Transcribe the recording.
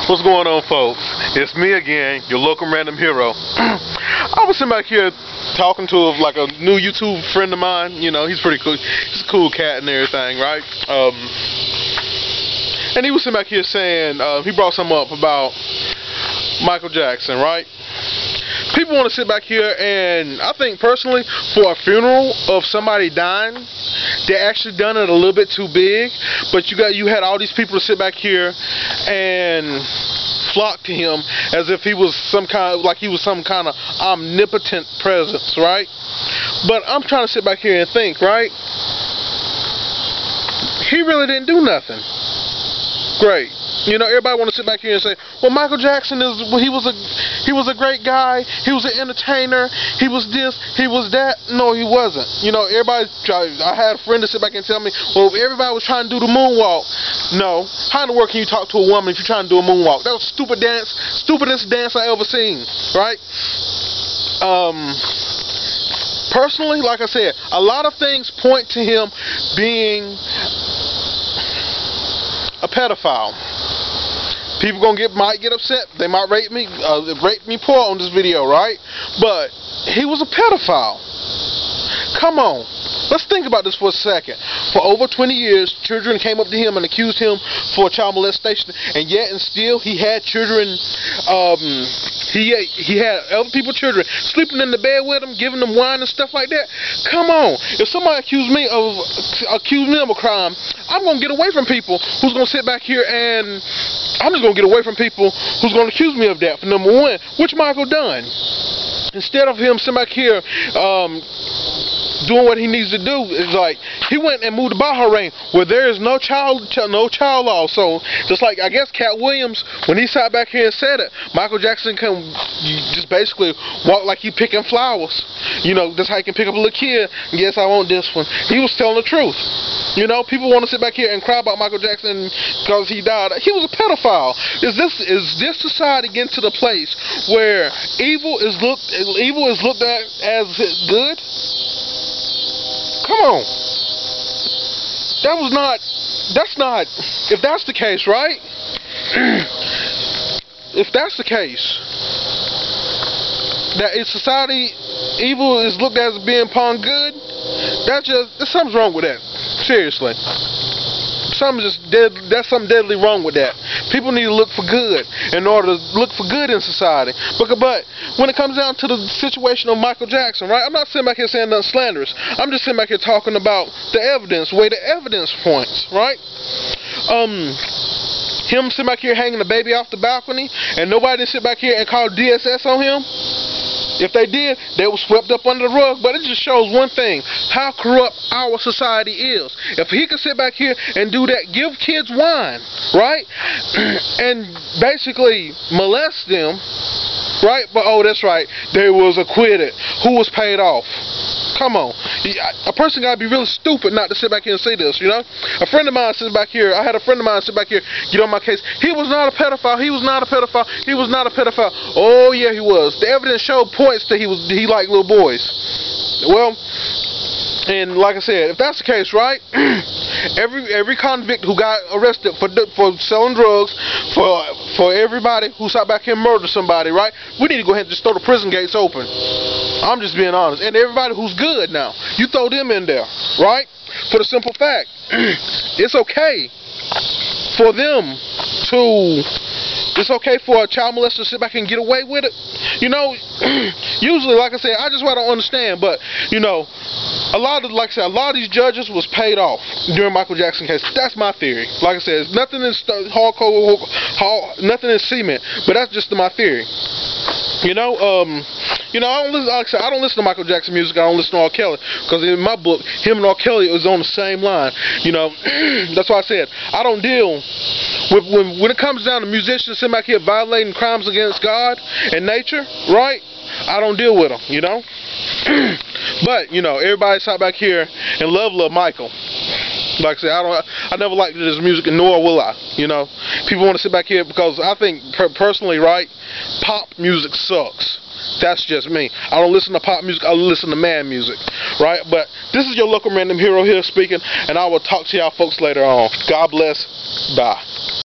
What's going on, folks? It's me again, your local random hero. I was sitting back here talking to like a new YouTube friend of mine. You know, he's pretty cool. He's a cool cat and everything, right? And he was sitting back here saying, he brought something up about Micheal Jackson, right? People want to sit back here, and I think personally, for a funeral of somebody dying, they actually done it a little bit too big. But you had all these people to sit back here and flock to him as if he was some kind of omnipotent presence, right? But I'm trying to sit back here and think, right? He really didn't do nothing great. You know, everybody want to sit back here and say, well, Micheal Jackson he was a great guy, he was an entertainer, he was this, he was that. No, he wasn't. You know, I had a friend to sit back and tell me, well, everybody was trying to do the moonwalk. No. How in the world can you talk to a woman if you're trying to do a moonwalk? That was stupidest dance I ever seen, right? Personally, like I said, a lot of things point to him being a pedophile. People might get upset. They might rate me poor on this video, right? But he was a pedophile. Come on. Let's think about this for a second. For over 20 years, children came up to him and accused him for child molestation, and yet and still he had children. He had other people's children sleeping in the bed with him, giving them wine and stuff like that. Come on. If somebody accused me of a crime, I'm gonna get away from people who's gonna sit back here and I'm just gonna get away from people who's gonna accuse me of that. For number one, which Micheal done. Instead of him sitting back here doing what he needs to do, is like he went and moved to Bahrain, where there is no child law. So just like I guess Cat Williams, when he sat back here and said it, Micheal Jackson can just basically walk like he picking flowers. You know, that's how he can pick up a little kid. Yes, I want this one. He was telling the truth. You know, people want to sit back here and cry about Micheal Jackson because he died. He was a pedophile. Is this society getting to the place where evil is looked at as good? Come on. That's not, if that's the case, right? If that's the case, that in society, evil is looked at as being upon good, there's something's wrong with that. Seriously. That's something deadly wrong with that. People need to look for good in order to look for good in society. But when it comes down to the situation of Micheal Jackson, right? I'm not sitting back here saying nothing slanderous. I'm just sitting back here talking about the evidence, where the evidence points, right? Him sitting back here hanging the baby off the balcony, and nobody didn't sit back here and call DSS on him. If they did, they were swept up under the rug. But it just shows one thing, how corrupt our society is. If he could sit back here and do that, give kids wine, right? And basically molest them, right? But oh, that's right, they was acquitted. Who was paid off? Come on. A person got to be really stupid not to sit back here and say this, you know? A friend of mine sits back here. I had a friend of mine sit back here, get on my case. He was not a pedophile. He was not a pedophile. He was not a pedophile. Oh, yeah, he was. The evidence showed points that he liked little boys. Well, and like I said, if that's the case, right? Every convict who got arrested for selling drugs, for everybody who sat back here and murdered somebody, right? We need to go ahead and just throw the prison gates open. I'm just being honest. And everybody who's good now, you throw them in there, right? For the simple fact, it's okay for them it's okay for a child molester to sit back and get away with it. You know, usually, like I said, I just don't understand, but, you know, a lot of these judges was paid off during Micheal Jackson case. That's my theory. Like I said, it's nothing in nothing in cement, but that's just my theory. You know, I don't listen to Micheal Jackson music. I don't listen to R. Kelly, because in my book, him and R. Kelly is on the same line. You know, that's why I said I don't deal with when it comes down to musicians sitting back here violating crimes against God and nature, right? I don't deal with them, you know. But you know, everybody sat back here and love Micheal. Like I said, I never liked his music, and nor will I. You know, people want to sit back here because I think personally, right? Pop music sucks. That's just me. I don't listen to pop music. I listen to man music, right? But this is your local random hero here speaking, and I will talk to y'all folks later on. God bless. Bye.